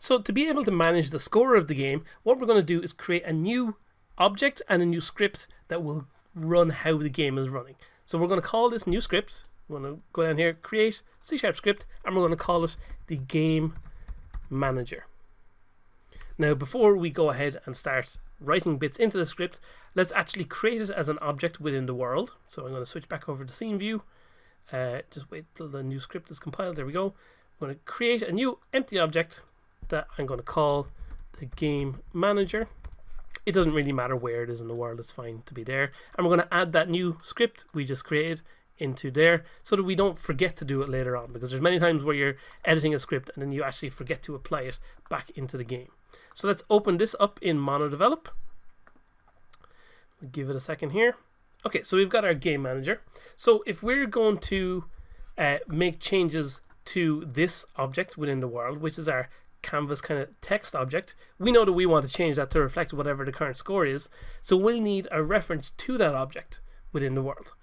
So to be able to manage the score of the game, what we're going to do is create a new object and a new script that will run how the game is running. So we're going to call this new script, we're going to go down here, create C# script, and we're going to call it the game manager. Now before we go ahead and start writing bits into the script, let's actually create it as an object within the world. So I'm going to switch back over to scene view. Just wait till the new script is compiled. There we go. I'm going to create a new empty object that I'm going to call the game manager. It doesn't really matter where it is in the world, it's fine to be there. And we're going to add that new script we just created into there so that we don't forget to do it later on, because there's many times where you're editing a script and then you actually forget to apply it back into the game. So let's open this up in MonoDevelop. We'll give it a second here. Okay, so we've got our game manager. So if we're going to make changes to this object within the world, which is our canvas kind of text object, we know that we want to change that to reflect whatever the current score is. So we need a reference to that object within the world.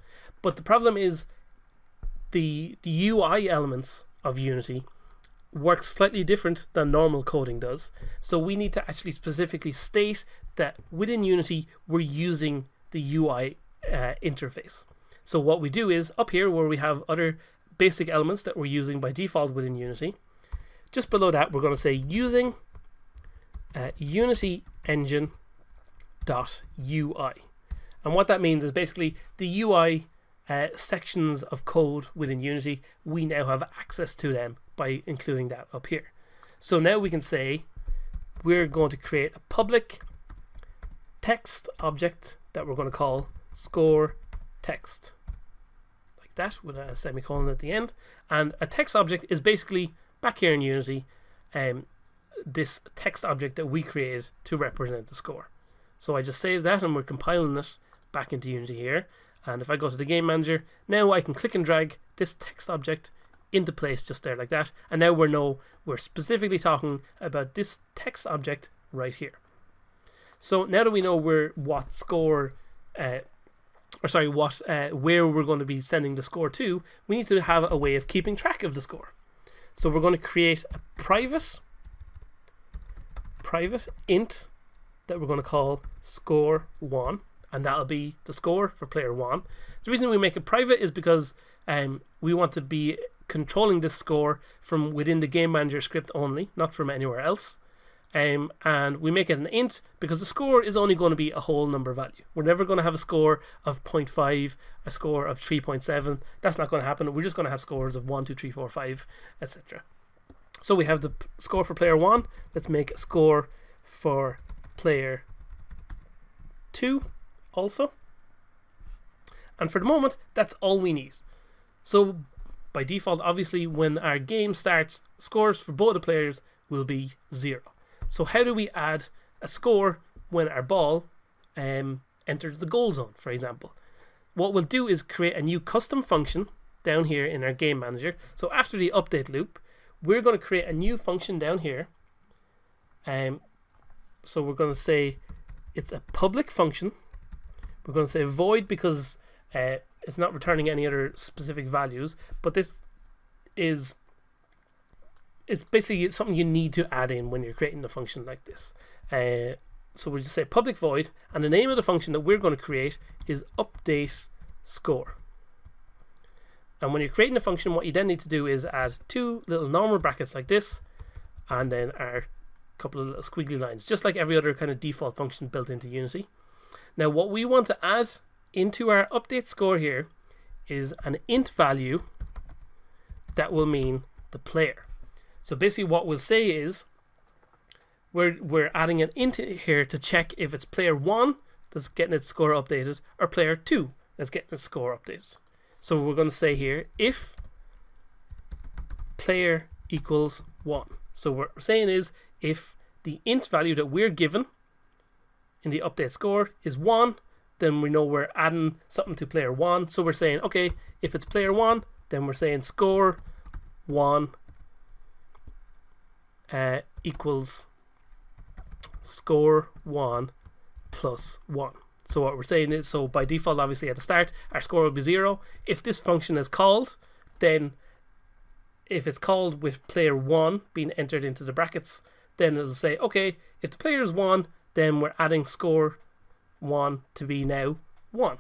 But the problem is the UI elements of Unity work slightly different than normal coding does. So we need to actually specifically state that within Unity we're using the UI interface. So what we do is up here where we have other basic elements that we're using by default within Unity, just below that we're going to say using Unity engine .ui. And what that means is basically the UI sections of code within Unity, we now have access to them by including that up here. So now we can say we're going to create a public text object that we're going to call score text, like that, with a semicolon at the end. And a text object is basically back here in Unity this text object that we created to represent the score. So I just save that and we're compiling it back into Unity here. And if I go to the game manager, now I can click and drag this text object into place just there like that. And now we're specifically talking about this text object right here. So now that we know where we're going to be sending the score to, we need to have a way of keeping track of the score. So we're going to create a private int that we're going to call score1, and that'll be the score for player 1. The reason we make it private is because we want to be controlling this score from within the game manager script only, not from anywhere else. And we make it an int because the score is only going to be a whole number value. We're never going to have a score of 0.5, a score of 3.7. That's not going to happen. We're just going to have scores of 1, 2, 3, 4, 5, etc. So we have the score for player 1. Let's make a score for player 2 also. And for the moment, that's all we need. So by default, obviously, when our game starts, scores for both the players will be 0. So how do we add a score when our ball enters the goal zone, for example? What we'll do is create a new custom function down here in our game manager. So after the update loop, we're going to create a new function down here. So we're going to say it's a public function. We're going to say void because it's not returning any other specific values, but this is basically something you need to add in when you're creating a function like this. So we'll just say public void, and the name of the function that we're going to create is update score. And when you're creating a function, what you then need to do is add 2 little normal brackets like this, and then our couple of little squiggly lines, just like every other kind of default function built into Unity. Now what we want to add into our update score here is an int value that will mean the player. So basically what we'll say is we're adding an int here to check if it's player 1 that's getting its score updated or player 2 that's getting its score updated. So we're going to say here if player equals 1. So what we're saying is if the int value that we're given in the update score is 1, then we know we're adding something to player 1. So we're saying, okay, if it's player 1, then we're saying score 1 equals score 1 plus 1. So what we're saying is, so by default, obviously at the start, our score will be 0. If this function is called, then if it's called with player 1 being entered into the brackets, then it'll say, okay, if the player is 1, then we're adding score 1 to be now 1.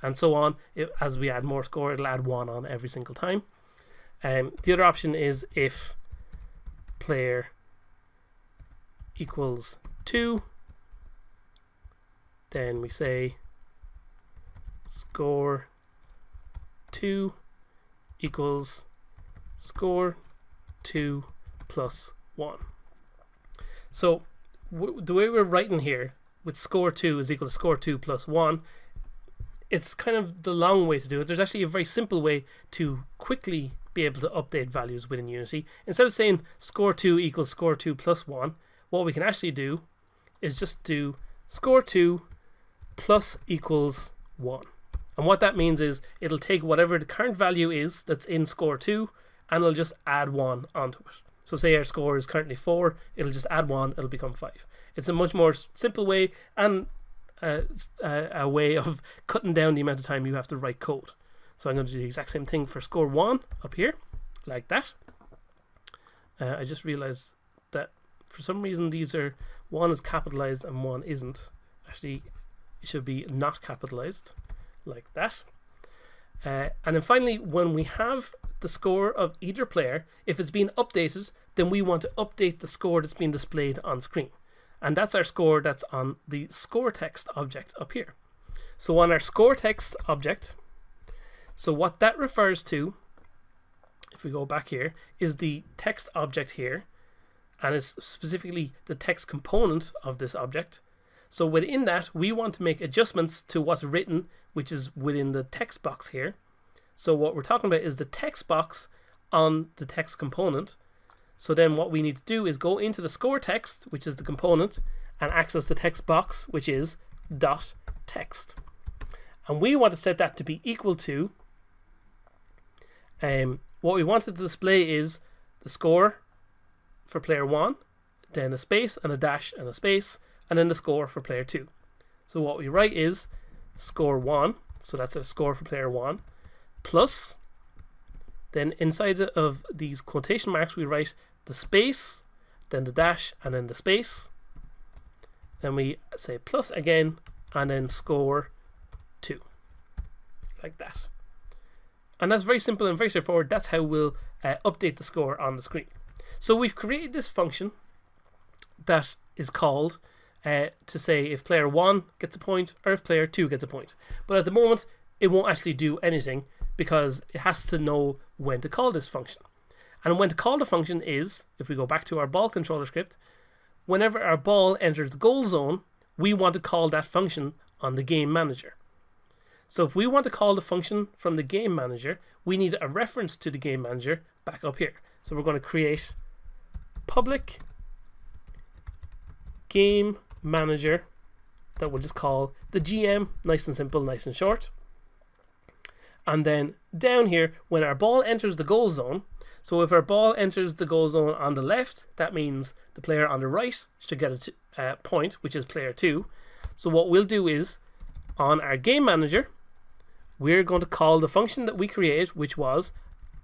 And so on. As we add more score, it'll add 1 on every single time. The other option is if player equals 2, then we say score 2 equals score 2 plus 1. So the way we're writing here with score 2 is equal to score 2 plus 1, it's kind of the long way to do it. There's actually a very simple way to quickly be able to update values within Unity. Instead of saying score 2 equals score 2 plus 1, what we can actually do is just do score 2 plus equals 1. And what that means is it'll take whatever the current value is that's in score 2 and it'll just add 1 onto it. So say our score is currently 4, it'll just add 1, it'll become 5. It's a much more simple way and a way of cutting down the amount of time you have to write code. So I'm going to do the exact same thing for score 1 up here, like that. I just realized that for some reason these are, 1 is capitalized and 1 isn't. Actually, it should be not capitalized, like that. And then finally, when we have the score of either player, if it's been updated, then we want to update the score that's being displayed on screen. And that's our score that's on the score text object up here. So on our score text object, so what that refers to, if we go back here, is the text object here, and it's specifically the text component of this object. So within that, we want to make adjustments to what's written, which is within the text box here. So what we're talking about is the text box on the text component. So then what we need to do is go into the score text, which is the component, and access the text box, which is dot text. And we want to set that to be equal to, what we want it to display is the score for player 1, then a space and a dash and a space, and then the score for player 2. So what we write is score 1, so that's a score for player 1, plus, then inside of these quotation marks we write the space, then the dash, and then the space. Then we say plus again, and then score 2, like that. And that's very simple and very straightforward. That's how we'll update the score on the screen. So we've created this function that is called to say if player 1 gets a point or if player 2 gets a point. But at the moment, it won't actually do anything because it has to know when to call this function. And when to call the function is, if we go back to our ball controller script, whenever our ball enters the goal zone, we want to call that function on the game manager. So if we want to call the function from the game manager, we need a reference to the game manager back up here. So we're going to create public game manager that we'll just call the GM, nice and simple, nice and short. And then down here, when our ball enters the goal zone, so if our ball enters the goal zone on the left, that means the player on the right should get a point, which is player 2. So what we'll do is, on our game manager, we're going to call the function that we created, which was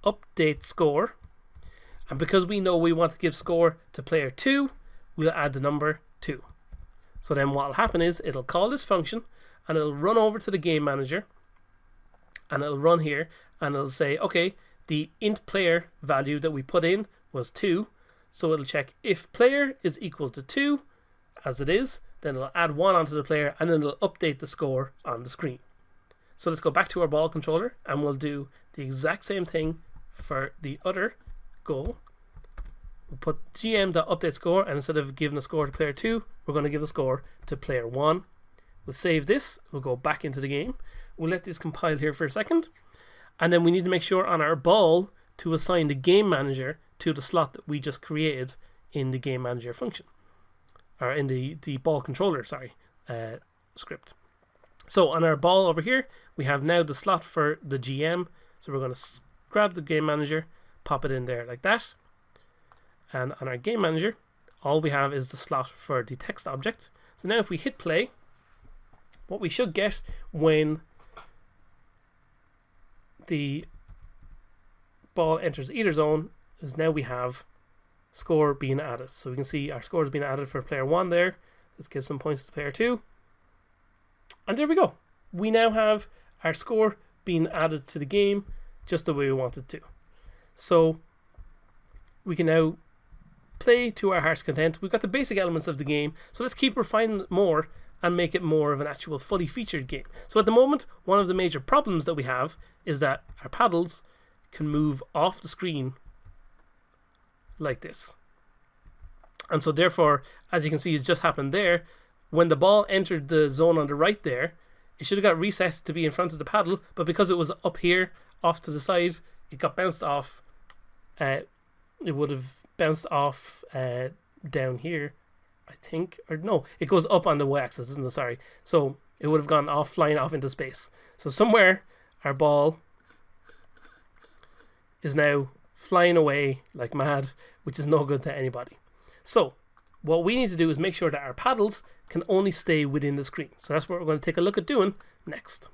update score. And because we know we want to give score to player 2, we'll add the number 2. So then what will happen is it'll call this function and it'll run over to the game manager and it'll run here and it'll say, okay, the int player value that we put in was 2. So it'll check if player is equal to 2, as it is, then it'll add 1 onto the player and then it'll update the score on the screen. So let's go back to our ball controller and we'll do the exact same thing for the other goal. We'll put gm.update score, and instead of giving a score to player 2, we're going to give the score to player 1. We'll save this, we'll go back into the game. We'll let this compile here for a second. And then we need to make sure on our ball to assign the game manager to the slot that we just created in the game manager function. Or in the ball controller, script. So on our ball over here, we have now the slot for the GM. So we're going to grab the game manager, pop it in there like that. And on our game manager, all we have is the slot for the text object. So now if we hit play, what we should get when the ball enters either zone is now we have score being added. So we can see our score is being added for player 1 there. Let's give some points to player 2. And there we go. We now have our score being added to the game just the way we want it to. So we can now play to our heart's content. We've got the basic elements of the game, so let's keep refining it more and make it more of an actual fully featured game. So at the moment, one of the major problems that we have is that our paddles can move off the screen like this. And so therefore, as you can see, it's just happened there. When the ball entered the zone on the right there, it should have got reset to be in front of the paddle, but because it was up here, off to the side, it got bounced off. It would have bounced off down here, I think. Or no, it goes up on the y-axis, isn't it? Sorry. So it would have gone off, flying off into space. So somewhere, our ball is now flying away like mad, which is no good to anybody. So what we need to do is make sure that our paddles can only stay within the screen. So that's what we're going to take a look at doing next.